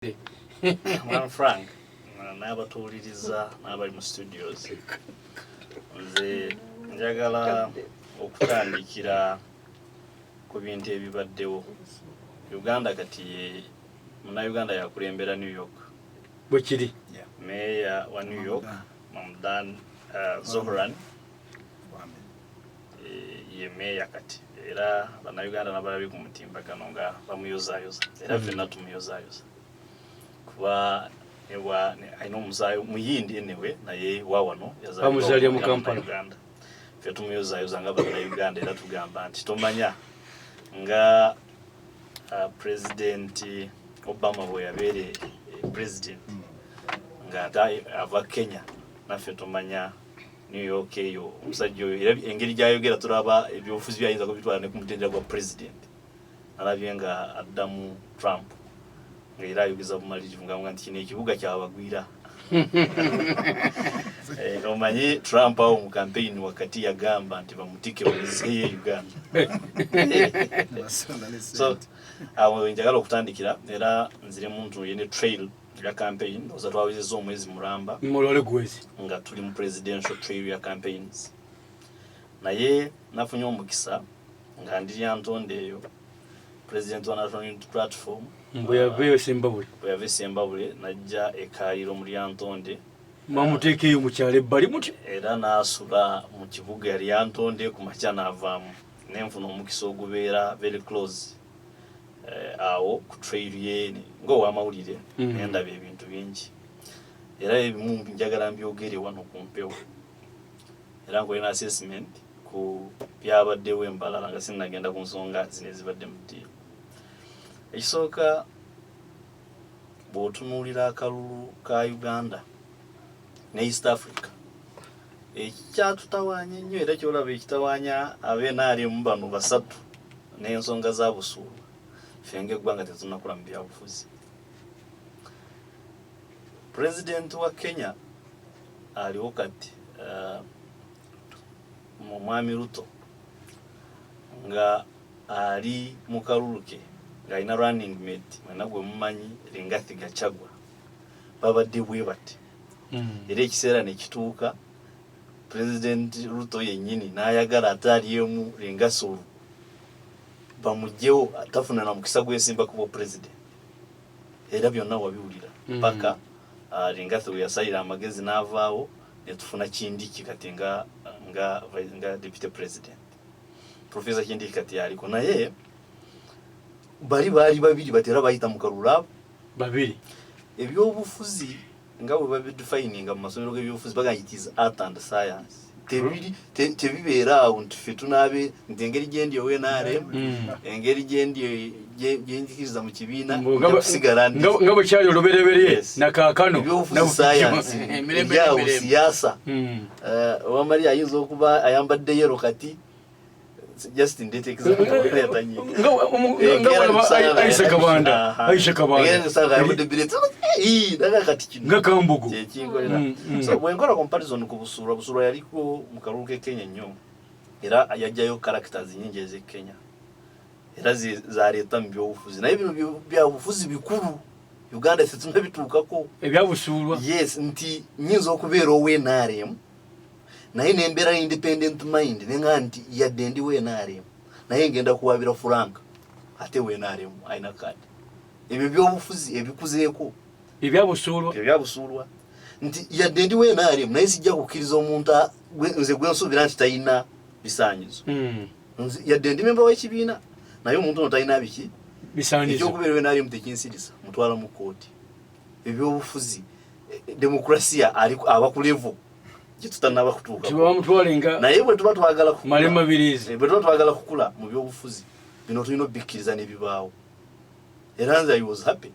Mwana Frank n'abatuuliriza n'abali mu studios nze njagala okutandikira ku bintu ebibaddewo. Uganda kati Munnayuganda yakulembera New York bwe kiri meya wa New York Mamdan Zohran ye meya kati era Bannayuganda n'abalabi ku mutimbagano nga bamuyozaayoza era ffenna tumuyozaayoza kuba aina omuzayo muyindi enewe naye wawano yazaalibwa mu Kampala Uganda ffe tumuyozaayoza nga Bannayuganda era tugamba nti tomanya nga President Obama bwe yabeere president nga ava Kenya naffe tumanya New York eyo omusajja oyo era engeri gyayogera tulaba ebyobufuzi byayinza kubitwala ne ku mutendera gwa president nalabye nga addamu Trump nga era ayogeza bumalirivu nga nti kino ekibuga kyabagwira omanyi Trump awo mu campaign wakati yagamba nti bamutike bamuzeeyo Uganda so awo njagala okutandikira era nzire muntu yene trail ya campaign oza twawezeza omwezi mulamba mulole gwezi nga tuli mu presidential trail ya campaigns naye nafunye omukisa nga ndiri Antonde eyo president wa National Unity Platform mbo yaveyo Sembabule najja ekayiro muri Antonde mamutekeyo mu kyalo ebbali muti era naasula mu kibuga yali Antonde ku makya n'avaamu nenfuna omukisa ogubeera very close awo ku trail yene ng'owamawulire nendaba ebintu bingi era ebimu njagala mbyogere wano ku mpewo era nkolina assessment ku byabaddewo embalala nga sinnagenda ku nsonga zino ezibadde mu ddiiro. Ekisooka bw'otunuulira akalulu ka Uganda ne East Africa ekyatutawaanya ennyo era kyolaba ekitawaanya ab'NRM bano basatu n'ensonga za busuulu ffe ng'eggwanga tetunnakula mu byabufuzi. President wa Kenya aliwo kati mu Mwami Ruto nga ali mu kalulu ke ng'alina running mate mwena gwe mumanyi Rigathi Gachagua babadde bwe bati era ekiseera ne kituuka President Ruto yennyini n'ayagala ataaliemu Rigathi bamugyewo atafuna na mukisa gwesimba kuba president era byonna wabiwulira paka Rigathi we yasalira amagezi n'avaawo ne tufuna Kindiki kati nga deputy president Professor Kindiki kati yaliko naye baali babiri batera bayita mu kalulu babiri ebyobufuzi nga bwe babidefininga mu masomero g'ebyobufuzi bagamba it is art and science tebibeera awo nti ffe tunaabe nti engeri gyendi owenarem engeri gyenjikiriza mu kibiina okusigala nga bwe kyali olubereberye nakaakano ebyobufuzi sayansi ebyawo siyaasa owamali ayinza okuba ayambadde yero kati Justin Ndete example yatanyi Aisha Kabanda daga kati kino nga Kambugu so bwenkola comparison ku busuulwa yaliko mu kalulu ke Kenya nnyo era yajjayo characters nyingi eze Kenya era zaleeta mu byobufuzi naye bino byabufuzi bikulu Uganda tetunabituukako ebyabusuulwa yes nti nyinza okubeera owenarem naye nembeera independent mind nenga nti yadde ndi wenarem naye ngenda kuwabira Frank ate wenarem aina kadi ebyo byobufuzi ebikuzeeko ebyabusuulwa nti yadde ndi wenarem naye sijja kukkiriza omuntu nze gwensuubira nti talina bisaanyizo yadde ndi memba w'ekibiina naye omuntu ono talina biki bisaanyizo ekyokubeera wenarem tekinsirisa mutwala mu kooti ebyobufuzi demokrasiya aba ku level tutanaba kutuuka tubamutwalenga naye bwe tuba twagala malema birizi bwe tuba twagala kukula mu byobufuzi bino tulina obikkiriza n'ebibaawo era nze I was happy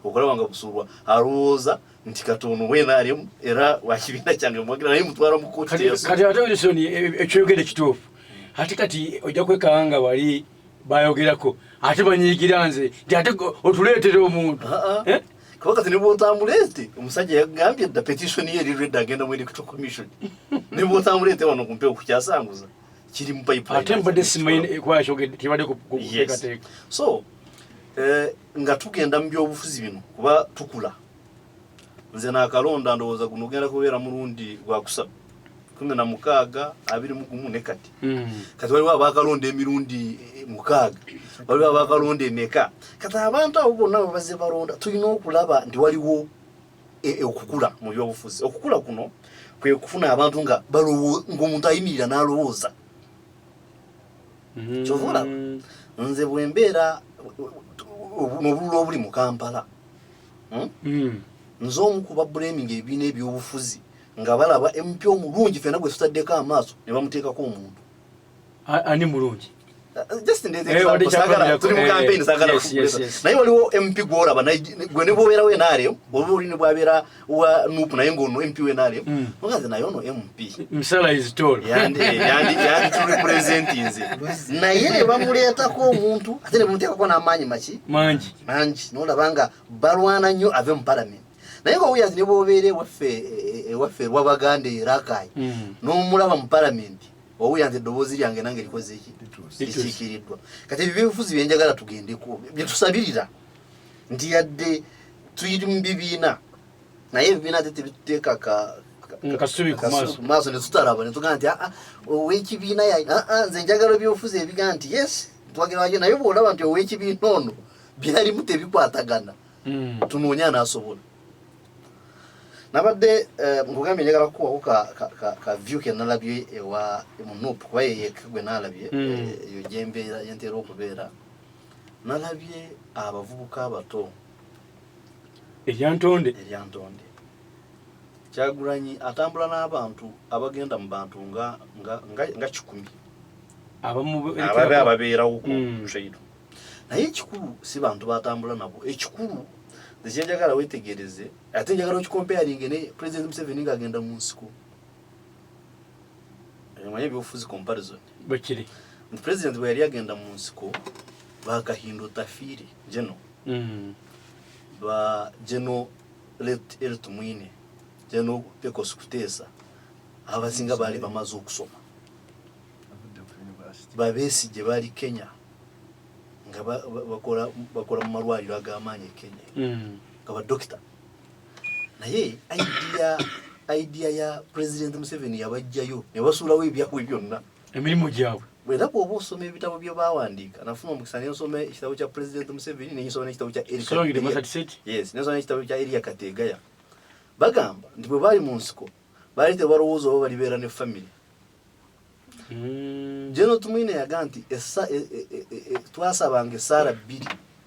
okulaba nga busuulwa alowooza nti katono wenarem era wakibiina kyange mwagira naye mutwala mu kooti kati ate Wilson ekyogere kituufu ate kati ojja kwekanga wali bayogerako ate banyiigira nze nti ate otuleetere omuntu Kati ne bw'otambulete omusajja yagambye dda petition ye eri agenda mu electoral commission ne bw'otambulete wano ku mpewo kukyasanguza kiri mu pipeline ate mbadde simanyi kwayogedde kibadde ku teekateeka so nga tugenda mu byobufuzi bino kuba tukula nze nakalonda ndowooza guno genda kubeera mulundi gwa kusaba 16 21 ne kati kati waliwo abakalonda emirundi 6 waliwo abakalonda emeka kati abantu abo bonna babaze balonda tulina okulaba ndi waliwo okukula mu byobufuzi okukula kuno kwe kufuna abantu nga ng'omuntu ayimirira n'alowooza kyovula nze bwembeera n'obululu obuli mu Kampala nze omu kuba blaming ebibiina ebyobufuzi nga balaba MP omulungi fena gwe tutaddeko amaaso ne bamuteekako omuntu ani mulungi just tuli mu campaign sagala naye waliwo MP gwolaba gwe ne bwobeera wenaaleyo oba oli ne bwabeera wa nupu naye ng'ono MP wenaaleyo ogaze naye ono MP msala is tall yandi turepresenti nze naye ne bamuleetako omuntu ate ne bamuteekako n'amaanyi mangi n'olaba nga balwana nnyo ave mu parliament naye ng'owuyazi ne bwobeera ewaffe Rwabaganda Rakai n'omulaba mu parliament owuyanze eddoboozi lyange nange likoze eki likiikiriddwa kati ebyo byobufuzi byenjagala tugendeko byetusabirira nti yadde tuyiri mu bibiina naye ebibiina ate tebituteeka kasubi ku maaso ne tutalaba ne tugamba nti ow'ekibiina nze njagala ebyobufuzi ebiga nti yes twagerwayo naye bw'olaba nti ow'ekibiina ono byalimu tebikwatagana tunoonye anaasobola nabadde ngugambye njagala kukuwako ka view ke nalabye ewa munupu kuba yeyekagwe nalabye eyo gyembeera yentera okubeera nalabye abavubuka abato eryantonde Kyagulanyi atambula n'abantu abagenda mu bantu nga 10 ababeerawo shaidu naye ekikulu si bantu batambula nabo ekikulu njagala wetegereze ate njagala okikomparinge ne President Museveni ng'agenda mu nsiko manye byobufuzi comparison bakiri President bwe yali agenda mu nsiko bakahindo tafiri ba Geno Let Mwine Geno Pecos Kutesa abasinga bali bamaze okusoma Besigye bali Kenya nga bakola mu malwaliro ag'amaanyi Kenya nga badokita naye idea ya President Museveni yabajjayo ne basuulawo ebyabwe byonna emirimu gyabwe bwera bw'oba osoma ebitabo bye bawandiika nafuna omukisa ne nsoma ekitabo kya President Museveni ne nsoma n'ekitabo kya n'ekitabo kya Elia Kategaya bagamba nti bwe baali mu nsiko baali tebalowooza oba balibeera ne family Geno Tumwine yaga nti twasabanga essaala 2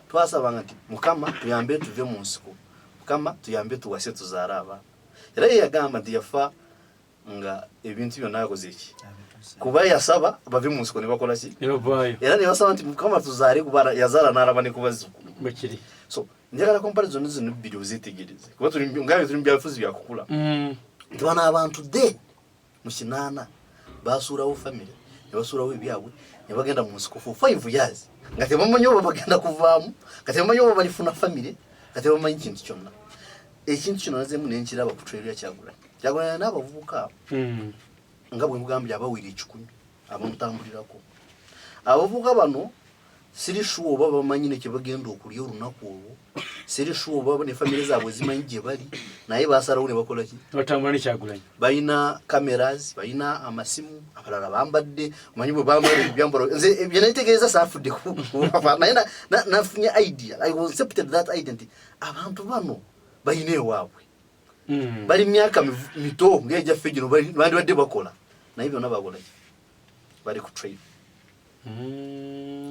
twasabanga nti Mukama tuyambe tuve mu nsiko Mukama tuyambe tuwase tuzaala abaana era yagamba nti yafa nga ebintu byonna yakoze eki kuba yasaba bave mu nsiko ne bakola ki era ne basaba nti Mukama tuzaale kuba yazaala n'alaba ne kubazzukulu bakiri so njagala comparison zino bbiri ozitegereze kuba tuli mu byabufuzi byakukula nti bano abantu mu kinaana basuulawo family ne basuulawo ebyabwe ne bagenda mu nsiko for 5 years nga tebamanyi oba bagenda kuvaamu nga tebamanyi oba balifuna family nga tebamanyi kintu kyonna ekintu kino nazemu nenkiraba ku trail ya Kyagulanyi n'abavubuka nga bwe mugambye abawiri 10 abamutambulirako abavubuka bano siri sure oba bamanyi ne kye bagenda okulya olunaku olwo siri sure oba ne family zaabwe zimanyi gye bali naye basalawo ne bakola ki batambula ne Kyagulanyi balina cameras balina amasimu abalala bambadde manyi bwe bambadde ebyambalo nze bye nayitegereza saafudde naye nafunye idea I accepted that identity abantu bano balina ewaabwe bali myaka mito ng'egyaffe gino bandibadde bakola naye byonna bakola ki bali ku trade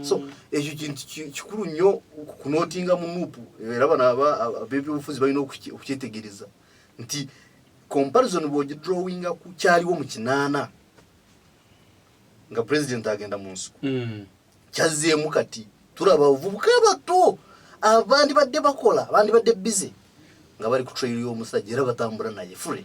so ekyo kintu kikulu nnyo kunootinga mu nuupu era bano ab'ebyobufuzi balina okukyetegereza nti comparison bw'ogidrawinga ku kyaliwo mu kinaana nga president agenda mu nsiko kyazzeemu kati tulaba abavubuka bato abandi badde bakola abandi badde busy nga bali ku trail y'omusajja era batambula naye fure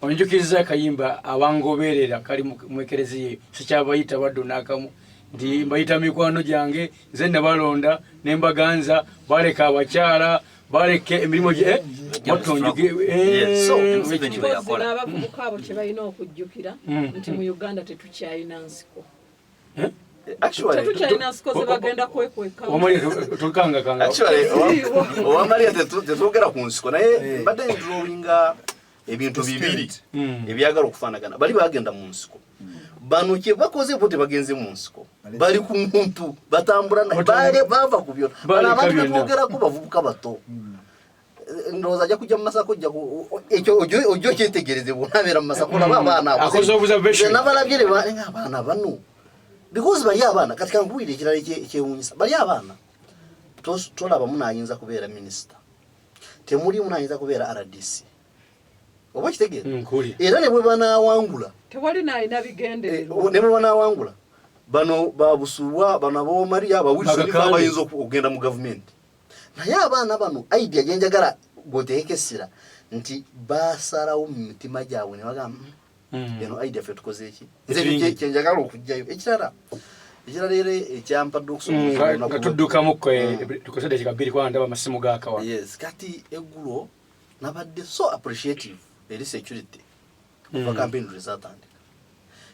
onjukiriza akayimba abangoberera kali mu ekereziya sikyabayita baddo n'akamu nti mbayita mikwano gyange nze ne balonda ne mbaganza baleka abakyala baleke emirimu gye n'abavubuka abo kye balina okujjukira nti mu Uganda tetukyalina nsiko actually China sikoze bagenda kwekweka omali tukanga kanga actually owamali tetwogera ku nsiko naye mbadde ndrowinga ebintu bibiri ebyagala okufaanagana bali bagenda mu nsiko bano kye bakoze bote bagenze mu nsiko bali ku muntu batambula bali bava ku byo abantu betwogera ko bavubuka bato ndoza ajja kujja mu Masako ekyo ojo kyetegereze bonabera mu Masako n'abaana akoze observation n'abalabyere abaana bano because bali abana katika ngwire ekirala ekyewunyisa bali abana tolaba munayinza kubeera minister temuli munayinza kubeera RDC oba kitegere era ne bwe banawangula tewali naayina bigenderero ne bwe banawangula bano babusulwa bano abo Maria bawulisa bayinza okugenda mu government naye abaana bano idea gyenjagala goteekesera nti basalawo mu mitima gyabwe ne bagamba eno idea ffe tukoze eki nze kyenjagala okujjayo ekirala leero ekyampadde okusoma tuddukamu tukoze dakika 2 kwa ndaba amasimu gakawa yes kati eggulo nabadde so appreciative eri security kuva campaign resatandika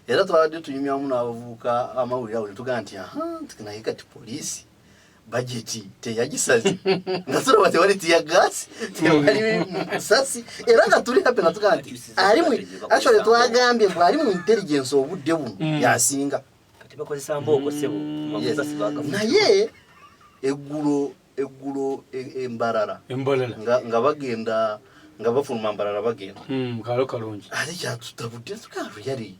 era twabadde tunyumyamu n'abavubuka amawulire awo tugaa nti naye kati poliisi budget teyagisaze nga tulaba tewali tiya gas tewali musasi era nga tuli hape nga tugaa nti actually twagambye mbu ali mu intelligence obudde buno yasinga kati bakozesa mboko sebo musasi bagafu naye eggulo embalala nga bagenda nga bafuluma mbalala bagenda kalo kalungi ali kyatutabudde tukavu yali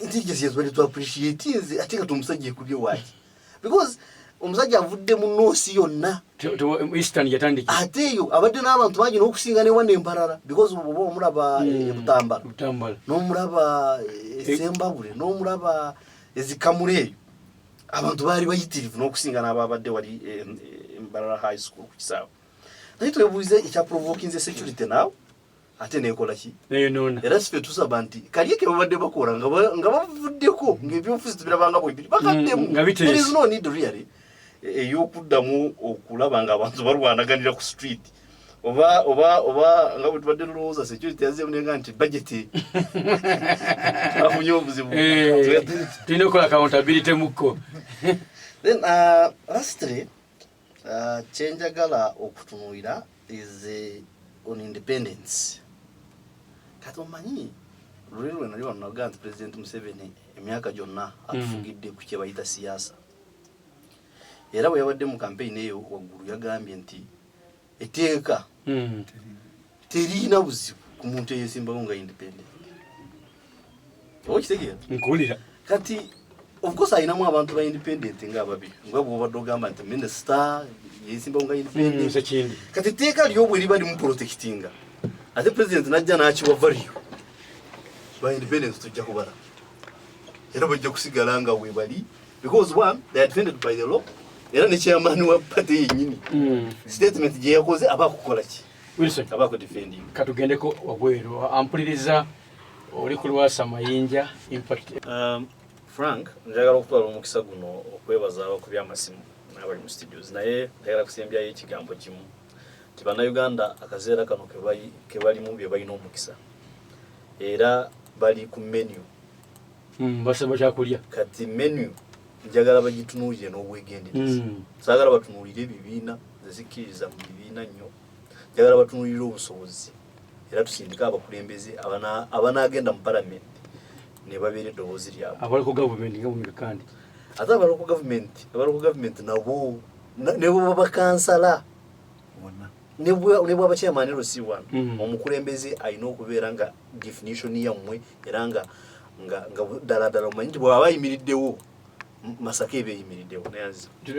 intelligence yazwali to appreciate ate nga tumusajja ekubye waki because omusajja avudde mu noosi yonna eastern yatandiki ate yo abadde n'abantu bangi n'okusinga ne wane embalala because oba omulaba ebutambala n'omulaba esembabule n'omulaba ezikamule eyo abantu baali bayitirivu n'okusinga n'ababadde wali embalala high school ku kisaawe naye twebuuze ekya provokinze security naawe ate neekola ki era sife tusaba nti kali ke babadde bakola nga bavuddeko ng'ebyobufuzi tubirabanga bwe biri bakaddemu there is no need really ey'okuddamu okulaba nga abantu balwanaganira ku street oba nga bwe tubadde tulowooza security yazzeemu nenga nti budget afunye obuzibu tulina okukola accountability mukko then lastly kyenjagala okutunuulira is on independence kati omanyi lulero lwe nali wano naga nti President Museveni emyaka gyonna atufugidde ku kye bayita siyaasa era bwe yabadde mu campaign eyo waggulu yagambye nti etteeka teriina buzibu ku muntu eyeesimbawo nga independent oba kitegeera nkuwulira kati of course ayinamu abantu ba independent nga babiri nga bw'obadde ogamba nti minister yeesimbawo nga independent kati etteeka ly'obwe liba limu protectinga ate president najja n'akiwa value ba independent tujja kubala era bajja kusigala nga we bali because one they are defended by the law era ne chairman wa party yennyini statement gye yakoze abakukola ki Wilson abakudefending katugendeko wabweru ampuliriza oli ku Lwasa Mayinja impact Frank njagala okutwala omukisa guno okwebaza abakubi amasimu n'abali mu studios naye njagala kusembyayo ekigambo kimu nti bannayuganda akaseera kano ke balimu bye balina omukisa era bali ku menu basaba kyakulya kati menu njagala bagitunuulire n'obwegendereza saagala batunuulire ebibiina zezikkiriza mu bibiina nnyo njagala batunuulire obusobozi era tusindika abakulembeze abanaagenda mu palamenti ne babeera eddoboozi lyabwe abali ku gavumenti nga bumika kandi ate abali ku gavumenti nabo ne bwe bakansala ne bwaba chairman LC1 omukulembeze alina okubeera nga definition yammwe era nga ddala omanyi nti bw'aba ayimiriddewo Masaka ebe eyimiriddewo naye